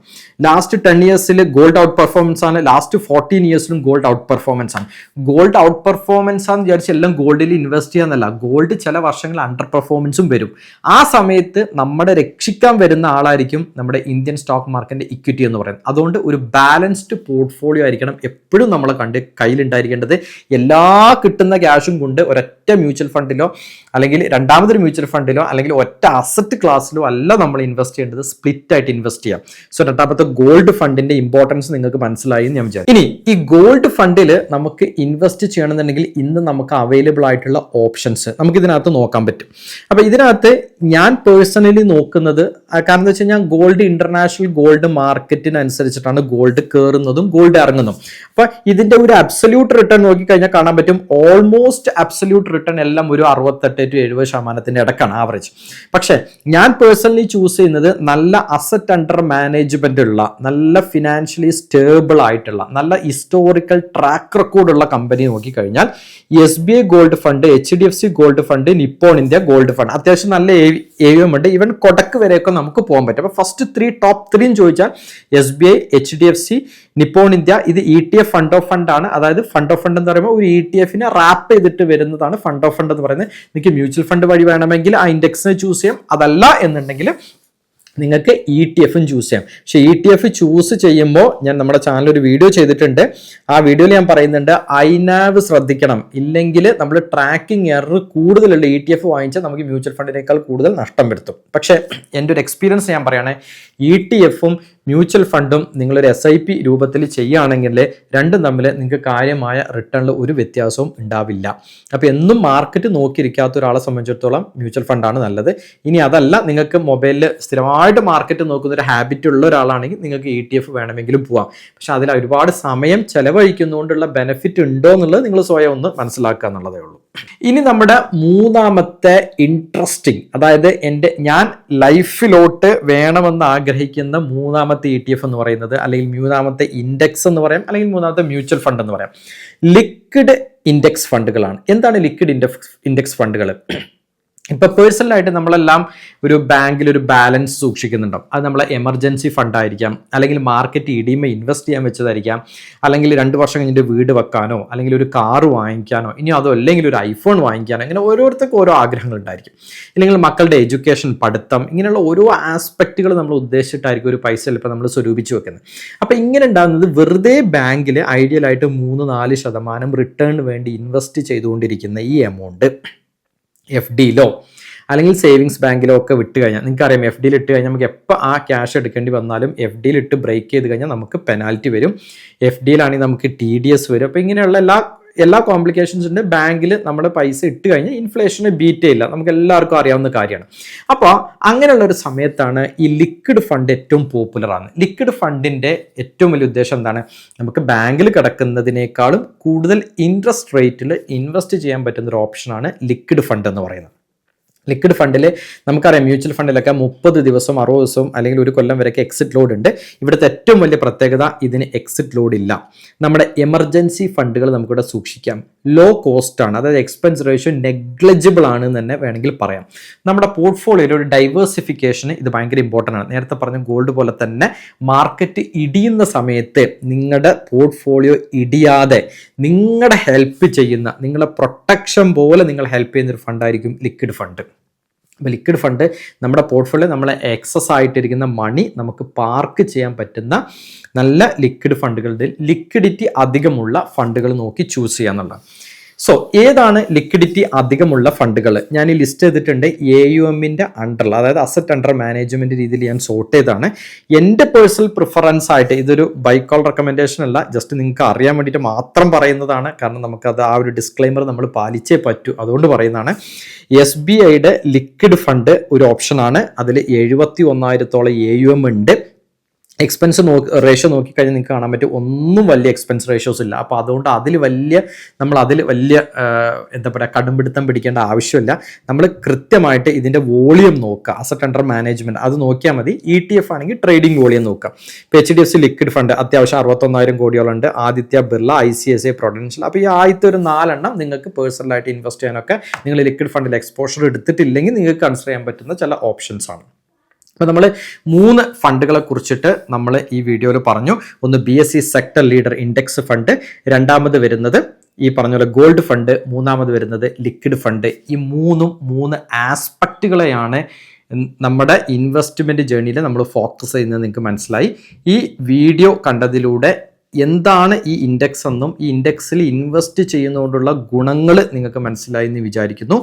ലാസ്റ്റ് 10 ഇയേഴ്സിൽ ഗോൾഡ് ഔട്ട് പെർഫോമൻസ് ആണ്. ലാസ്റ്റ് 14 ഇയേഴ്സിലും ഗോൾഡ് ഔട്ട് പെർഫോമൻസ് ആണ്. ഗോൾഡ് ഔട്ട് പെർഫോമൻസ് ആണെന്ന് വിചാരിച്ച് എല്ലാം ഗോൾഡിൽ ഇൻവെസ്റ്റ് ചെയ്യാന്നല്ല, ഗോൾഡ് ചില വർഷങ്ങൾ അണ്ടർ പെർഫോമൻസും വരും. ആ സമയത്ത് നമ്മുടെ രക്ഷിക്കാൻ വരുന്ന ആളായിരിക്കും നമ്മുടെ ഇന്ത്യൻ സ്റ്റോക്ക് മാർക്കറ്റിന്റെ ഇക്വിറ്റി എന്ന് പറയുന്നത്. അതുകൊണ്ട് ഒരു ബാലൻസ്ഡ് പോർട്ട്ഫോളിയോ ആയിരിക്കണം എപ്പോഴും നമ്മളെ കയ്യിലുണ്ടായിരിക്കേണ്ടത്. എല്ലാ കിട്ടുന്ന ക്യാഷും കൊണ്ട് ഒരൊറ്റ മ്യൂച്വൽ ഫണ്ടിലോ അല്ലെങ്കിൽ രണ്ടാമതൊരു മ്യൂച്വൽ ഫണ്ടിലോ അല്ലെങ്കിൽ ഒറ്റ അസറ്റ് ക്ലാസ്സിലോ അല്ല നമ്മൾ ഇൻവെസ്റ്റ് ചെയ്യേണ്ടത്, സ്പ്ലിറ്റ് ആയിട്ട് ഇൻവെസ്റ്റ് ചെയ്യാം. സോ രണ്ടാമത്തെ ഗോൾഡ് ഫണ്ടിന്റെ ഇമ്പോർട്ടൻസ് നിങ്ങൾക്ക് മനസ്സിലായി എന്ന് ഞാൻ വിചാരിച്ചു. ഇനി ഈ ഗോൾഡ് ഫണ്ടിൽ നമുക്ക് ഇൻവെസ്റ്റ് ചെയ്യണമെന്നുണ്ടെങ്കിൽ ഇന്ന് നമുക്ക് അവൈലബിൾ ആയിട്ടുള്ള ഓപ്ഷൻസ് നമുക്ക് ഇതിനകത്ത് നോക്കാൻ പറ്റും. അപ്പൊ ഇതിനകത്ത് ഞാൻ പേഴ്സണലി നോക്കുന്നത്, കാരണം എന്താ വെച്ച് കഴിഞ്ഞാൽ ഗോൾഡ് ഇന്റർനാഷണൽ ഗോൾഡ് മാർക്കറ്റിനനുസരിച്ചിട്ടാണ് ഗോൾഡ് കയറുന്നതും ഗോൾഡ് ഇറങ്ങുന്നതും. അപ്പൊ ഇതിന്റെ ഒരു അബ്സല്യൂട്ട് റിട്ടേൺ നോക്കിക്കഴിഞ്ഞാൽ കാണാൻ പറ്റും ഓൾമോസ്റ്റ് അബ്സല്യൂട്ട് റിട്ടേൺ എല്ലാം ഒരു 68 to 70% ഇടക്കാണ് ആവറേജ്. പക്ഷെ ഞാൻ പേഴ്സണലി ചൂസ് ചെയ്യുന്നത് നല്ല അസറ്റ് അണ്ടർ മാനേജ്മെന്റ് ഉള്ള, നല്ല ഫിനാൻഷ്യലി സ്റ്റേബിൾ ആയിട്ടുള്ള, നല്ല ഹിസ്റ്റോറിക്കൽ ട്രാക്ക് റെക്കോർഡ് ഉള്ള കമ്പനി നോക്കിക്കഴിഞ്ഞാൽ SBI gold fund, HDFC gold fund, Nippon India gold fund, അത്യാവശ്യം നല്ല AUM ഉണ്ട്. ഈവൻ കൊടക്ക് വരെയൊക്കെ നമുക്ക് പോകാൻ പറ്റും. അപ്പൊ ഫസ്റ്റ് ടോപ്പ് 3 ചോദിച്ചാൽ SBI, HDFC, നിപ്പോൺ ഇന്ത്യ. ഇത് ETF ഫണ്ട് ഓഫ് ഫണ്ട് ആണ്. അതായത് ഫണ്ട് ഓഫ് ഫണ്ട് എന്ന് പറയുമ്പോൾ ഒരു ETF-നെ റാപ്പ് ചെയ്തിട്ട് വരുന്നതാണ് ഫണ്ട് ഓഫ് ഫണ്ട് എന്ന് പറയുന്നത്. നിങ്ങൾക്ക് മ്യൂച്വൽ ഫണ്ട് വഴി വേണമെങ്കിൽ ആ ഇൻഡെക്സിനെ ചൂസ് ചെയ്യാം. അതല്ല എന്നുണ്ടെങ്കിൽ നിങ്ങൾക്ക് ETF-ഉം ചൂസ് ചെയ്യാം. പക്ഷെ ETF ചൂസ് ചെയ്യുമ്പോൾ ഞാൻ നമ്മുടെ ചാനലിൽ ഒരു വീഡിയോ ചെയ്തിട്ടുണ്ട്. ആ വീഡിയോയിൽ ഞാൻ പറയുന്നുണ്ട് INAV ശ്രദ്ധിക്കണം, ഇല്ലെങ്കിൽ നമ്മൾ ട്രാക്കിംഗ് എറർ കൂടുതലുള്ള ETF വാങ്ങിച്ചാൽ നമുക്ക് മ്യൂച്വൽ ഫണ്ടിനേക്കാൾ കൂടുതൽ നഷ്ടം വരുത്തും. പക്ഷേ എൻ്റെ ഒരു എക്സ്പീരിയൻസ് ഞാൻ പറയുകയാണെങ്കിൽ ETF-ഉം മ്യൂച്വൽ ഫണ്ടും നിങ്ങളൊരു SIP രൂപത്തിൽ ചെയ്യുകയാണെങ്കിൽ രണ്ടും തമ്മിൽ നിങ്ങൾക്ക് കാര്യമായ റിട്ടേണിൽ ഒരു വ്യത്യാസവും ഉണ്ടാവില്ല. അപ്പോൾ എന്നും മാർക്കറ്റ് നോക്കിയിരിക്കാത്ത ഒരാളെ സംബന്ധിച്ചിടത്തോളം മ്യൂച്വൽ ഫണ്ടാണ് നല്ലത്. ഇനി അതല്ല, നിങ്ങൾക്ക് മൊബൈലിൽ സ്ഥിരമായിട്ട് മാർക്കറ്റ് നോക്കുന്ന ഒരു ഹാബിറ്റ് ഉള്ള ഒരാളാണെങ്കിൽ നിങ്ങൾക്ക് ETF വേണമെങ്കിലും പോവാം. പക്ഷെ അതിൽ ഒരുപാട് സമയം ചെലവഴിക്കുന്നതുകൊണ്ടുള്ള ബെനിഫിറ്റ് ഉണ്ടോ എന്നുള്ളത് നിങ്ങൾ സ്വയം ഒന്ന് മനസ്സിലാക്കുക എന്നുള്ളതേ ഉള്ളൂ. ഇനി നമ്മുടെ മൂന്നാമത്തെ ഇൻട്രസ്റ്റിംഗ്, അതായത് ഞാൻ ലൈഫിലോട്ട് വേണമെന്ന് ആഗ്രഹിക്കുന്ന മൂന്നാമത്തെ ETF എന്ന് പറയുന്നത്, അല്ലെങ്കിൽ മൂന്നാമത്തെ ഇൻഡെക്സ് എന്ന് പറയാം, അല്ലെങ്കിൽ മൂന്നാമത്തെ മ്യൂച്വൽ ഫണ്ട് എന്ന് പറയാം, ലിക്വിഡ് ഇൻഡെക്സ് ഫണ്ടുകളാണ്. എന്താണ് ലിക്വിഡ് ഇൻഡെക്സ് ഫണ്ടുകൾ? ഇപ്പൊ പേഴ്സണലായിട്ട് നമ്മളെല്ലാം ഒരു ബാങ്കിൽ ഒരു ബാലൻസ് സൂക്ഷിക്കുന്നുണ്ടാവും. അത് നമ്മളെ എമർജൻസി ഫണ്ട് ആയിരിക്കാം, അല്ലെങ്കിൽ മാർക്കറ്റ് ഇടിയുമ്പോൾ ഇൻവെസ്റ്റ് ചെയ്യാൻ വെച്ചതായിരിക്കാം, അല്ലെങ്കിൽ 2 വർഷം കഴിഞ്ഞിട്ട് വീട് വെക്കാനോ, അല്ലെങ്കിൽ ഒരു കാറ് വാങ്ങിക്കാനോ, ഇനി അതോ അല്ലെങ്കിൽ ഒരു ഐഫോൺ വാങ്ങിക്കാനോ, ഇങ്ങനെ ഓരോരുത്തർക്കും ഓരോ ആഗ്രഹങ്ങൾ ഉണ്ടായിരിക്കും. അല്ലെങ്കിൽ മക്കളുടെ എഡ്യൂക്കേഷൻ, പഠിത്തം, ഇങ്ങനെയുള്ള ഓരോ ആസ്പെക്റ്റുകൾ നമ്മൾ ഉദ്ദേശിച്ചിട്ടായിരിക്കും ഒരു പൈസ ചിലപ്പോൾ നമ്മൾ സ്വരൂപിച്ച് വെക്കുന്നത്. അപ്പം ഇങ്ങനെ ഉണ്ടാകുന്നത് വെറുതെ ബാങ്കിൽ ഐഡിയലായിട്ട് 3-4% റിട്ടേണിന് വേണ്ടി ഇൻവെസ്റ്റ് ചെയ്തുകൊണ്ടിരിക്കുന്ന ഈ എമൗണ്ട് FDയിലോ അല്ലെങ്കിൽ സേവിങ്സ് ബാങ്കിലോ ഒക്കെ വിട്ട് കഴിഞ്ഞാൽ, നിങ്ങൾക്കറിയാം FDയിൽ ഇട്ട് കഴിഞ്ഞാൽ നമുക്ക് എപ്പോൾ ആ ക്യാഷ് എടുക്കേണ്ടി വന്നാലും FDയിൽ ഇട്ട് ബ്രേക്ക് ചെയ്ത് കഴിഞ്ഞാൽ നമുക്ക് പെനാൽറ്റി വരും. FDയിലാണെങ്കിൽ നമുക്ക് TDS വരും. അപ്പോൾ ഇങ്ങനെയുള്ള എല്ലാ കോംപ്ലിക്കേഷൻസ് ഉണ്ട്. ബാങ്കിൽ നമ്മുടെ പൈസ ഇട്ട് കഴിഞ്ഞാൽ ഇൻഫ്ലേഷന് ബീറ്റ് ചെയ്യില്ല, നമുക്ക് എല്ലാവർക്കും അറിയാവുന്ന കാര്യമാണ്. അപ്പോൾ അങ്ങനെയുള്ള ഒരു സമയത്താണ് ഈ ലിക്വിഡ് ഫണ്ട് ഏറ്റവും പോപ്പുലറാണ്. ലിക്വിഡ് ഫണ്ടിൻ്റെ ഏറ്റവും വലിയ ഉദ്ദേശം എന്താണ്? നമുക്ക് ബാങ്കിൽ കിടക്കുന്നതിനേക്കാളും കൂടുതൽ ഇൻട്രസ്റ്റ് റേറ്റിൽ ഇൻവെസ്റ്റ് ചെയ്യാൻ പറ്റുന്ന ഒരു ഓപ്ഷനാണ് ലിക്വിഡ് ഫണ്ട് എന്ന് പറയുന്നത്. ലിക്വിഡ് ഫണ്ടിൽ നമുക്കറിയാം മ്യൂച്വൽ ഫണ്ടിലൊക്കെ 30 ദിവസം 60 ദിവസം അല്ലെങ്കിൽ ഒരു കൊല്ലം വരെയൊക്കെ എക്സിറ്റ് ലോഡ് ഉണ്ട്. ഇവിടുത്തെ ഏറ്റവും വലിയ പ്രത്യേകത ഇതിന് എക്സിറ്റ് ലോഡ് ഇല്ല. നമ്മുടെ എമർജൻസി ഫണ്ടുകൾ നമുക്കിവിടെ സൂക്ഷിക്കാം. ലോ കോസ്റ്റ് ആണ്, അതായത് എക്സ്പെൻസ് റേഷ്യോ നെഗ്ലിജിബിൾ ആണ് എന്ന് തന്നെ വേണമെങ്കിൽ പറയാം. നമ്മുടെ പോർട്ട്ഫോളിയോയിൽ ഒരു ഡൈവേഴ്സിഫിക്കേഷന് ഇത് ഭയങ്കര ഇമ്പോർട്ടൻ്റ് ആണ്. നേരത്തെ പറഞ്ഞ ഗോൾഡ് പോലെ തന്നെ മാർക്കറ്റ് ഇടിയുന്ന സമയത്ത് നിങ്ങളുടെ പോർട്ട്ഫോളിയോ ഇടിയാതെ നിങ്ങളുടെ ഹെൽപ്പ് ചെയ്യുന്ന, നിങ്ങളെ പ്രൊട്ടക്ഷൻ പോലെ നിങ്ങൾ ഹെൽപ്പ് ചെയ്യുന്ന ഒരു ഫണ്ടായിരിക്കും ലിക്വിഡ് ഫണ്ട്. അപ്പോൾ ലിക്വിഡ് ഫണ്ട് നമ്മുടെ പോർട്ട്ഫോളിയോ നമ്മളെ എക്സസ് ആയിട്ടിരിക്കുന്ന മണി നമുക്ക് പാർക്ക് ചെയ്യാൻ പറ്റുന്ന നല്ല ലിക്വിഡ് ഫണ്ടുകളുടെ ലിക്വിഡിറ്റി അധികമുള്ള ഫണ്ടുകൾ നോക്കി ചൂസ് ചെയ്യുക എന്നുള്ളതാണ്. സോ ഏതാണ് ലിക്വിഡിറ്റി അധികമുള്ള ഫണ്ടുകൾ? ഞാൻ ഈ ലിസ്റ്റ് ചെയ്തിട്ടുണ്ട്. AUMൻ്റെ അണ്ടറിൽ, അതായത് അസറ്റ് അണ്ടർ മാനേജ്മെന്റ് രീതിയിൽ ഞാൻ സോർട്ട് ചെയ്താണ്. എൻ്റെ പേഴ്സണൽ പ്രിഫറൻസ് ആയിട്ട്, ഇതൊരു ബൈ കോൾ റെക്കമെൻഡേഷൻ അല്ല, ജസ്റ്റ് നിങ്ങൾക്ക് അറിയാൻ വേണ്ടിയിട്ട് മാത്രം പറയുന്നതാണ്. കാരണം നമുക്കത് ആ ഒരു ഡിസ്ക്ലൈമർ നമ്മൾ പാലിച്ചേ പറ്റൂ, അതുകൊണ്ട് പറയുന്നതാണ്. SBIയുടെ ലിക്വിഡ് ഫണ്ട് ഒരു ഓപ്ഷനാണ്. അതിൽ 71,000 AUM ഉണ്ട്. എക്സ്പെൻസ് റേഷ്യോ നോക്കിക്കഴിഞ്ഞാൽ നിങ്ങൾക്ക് കാണാൻ പറ്റും ഒന്നും വലിയ എക്സ്പെൻസ് റേഷ്യോസ് ഇല്ല. അപ്പോൾ അതുകൊണ്ട് നമ്മൾ അതിൽ വലിയ എന്താ പറയുക കടുംപിടുത്തം പിടിക്കേണ്ട ആവശ്യമില്ല. നമ്മൾ കൃത്യമായിട്ട് ഇതിൻ്റെ വോളിയം നോക്കുക, അസറ്റ് അണ്ടർ മാനേജ്മെന്റ് അത് നോക്കിയാൽ മതി. ETF ആണെങ്കിൽ ട്രേഡിംഗ് വോളിയം നോക്കാം. ഇപ്പോൾ HDFC ലിക്വിഡ് ഫണ്ട് അത്യാവശ്യം 61,000 കോടിയോളം ഉണ്ട്. Aditya Birla, ICICI Prudential. അപ്പോൾ ഈ ആദ്യത്തെ ഒരു 4 എണ്ണം നിങ്ങൾക്ക് പേഴ്സണലായിട്ട് ഇൻവെസ്റ്റ് ചെയ്യാനൊക്കെ, നിങ്ങൾ ലിക്വിഡ് ഫണ്ടിൽ എക്സ്പോഷർ എടുത്തിട്ടില്ലെങ്കിൽ നിങ്ങൾക്ക് കൺസിഡർ ചെയ്യാൻ പറ്റുന്ന ചില ഓപ്ഷൻസ് ആണ്. അപ്പോൾ നമ്മൾ 3 ഫണ്ടുകളെ കുറിച്ചിട്ട് നമ്മൾ ഈ വീഡിയോയിൽ പറഞ്ഞു. ഒന്ന് BSE sector leader index fund, രണ്ടാമത് വരുന്നത് ഈ പറഞ്ഞ പോലെ ഗോൾഡ് ഫണ്ട്, മൂന്നാമത് വരുന്നത് ലിക്വിഡ് ഫണ്ട്. ഈ 3 ആസ്പെക്റ്റുകളെയാണ് നമ്മുടെ ഇൻവെസ്റ്റ്മെൻറ്റ് ജേർണിയിൽ നമ്മൾ ഫോക്കസ് ചെയ്യുന്നത്. നിങ്ങൾക്ക് മനസ്സിലായി. ഈ വീഡിയോ കണ്ടതിലൂടെ എന്താണ് ഈ ഇൻഡെക്സ് എന്നും ഈ ഇൻഡെക്സിൽ ഇൻവെസ്റ്റ് ചെയ്യുന്നതുകൊണ്ടുള്ള ഗുണങ്ങൾ നിങ്ങൾക്ക് മനസ്സിലായി എന്ന് വിചാരിക്കുന്നു.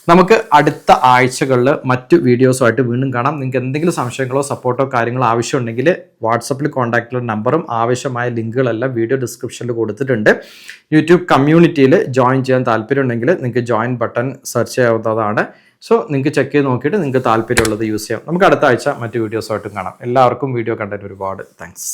നമുക്ക് അടുത്ത ആഴ്ചകളിൽ മറ്റു വീഡിയോസുമായിട്ട് വീണ്ടും കാണാം. നിങ്ങൾക്ക് എന്തെങ്കിലും സംശയങ്ങളോ സപ്പോർട്ടോ കാര്യങ്ങളോ ആവശ്യമുണ്ടെങ്കിൽ വാട്സപ്പിൽ കോൺടാക്റ്റുള്ള നമ്പറും ആവശ്യമായ ലിങ്കുകളെല്ലാം വീഡിയോ ഡിസ്ക്രിപ്ഷനിൽ കൊടുത്തിട്ടുണ്ട്. യൂട്യൂബ് കമ്മ്യൂണിറ്റിയിൽ ജോയിൻ ചെയ്യാൻ താല്പര്യമുണ്ടെങ്കിൽ നിങ്ങൾക്ക് ജോയിൻ ബട്ടൺ സെർച്ച് ചെയ്യാവുന്നതാണ്. സോ നിങ്ങൾക്ക് ചെക്ക് ചെയ്ത് നോക്കിയിട്ട് നിങ്ങൾക്ക് താല്പര്യമുള്ളത് യൂസ് ചെയ്യാം. നമുക്ക് അടുത്ത ആഴ്ച മറ്റു വീഡിയോസുമായിട്ടും കാണാം. എല്ലാവർക്കും വീഡിയോ കണ്ടതിന് ഒരുപാട് താങ്ക്സ്.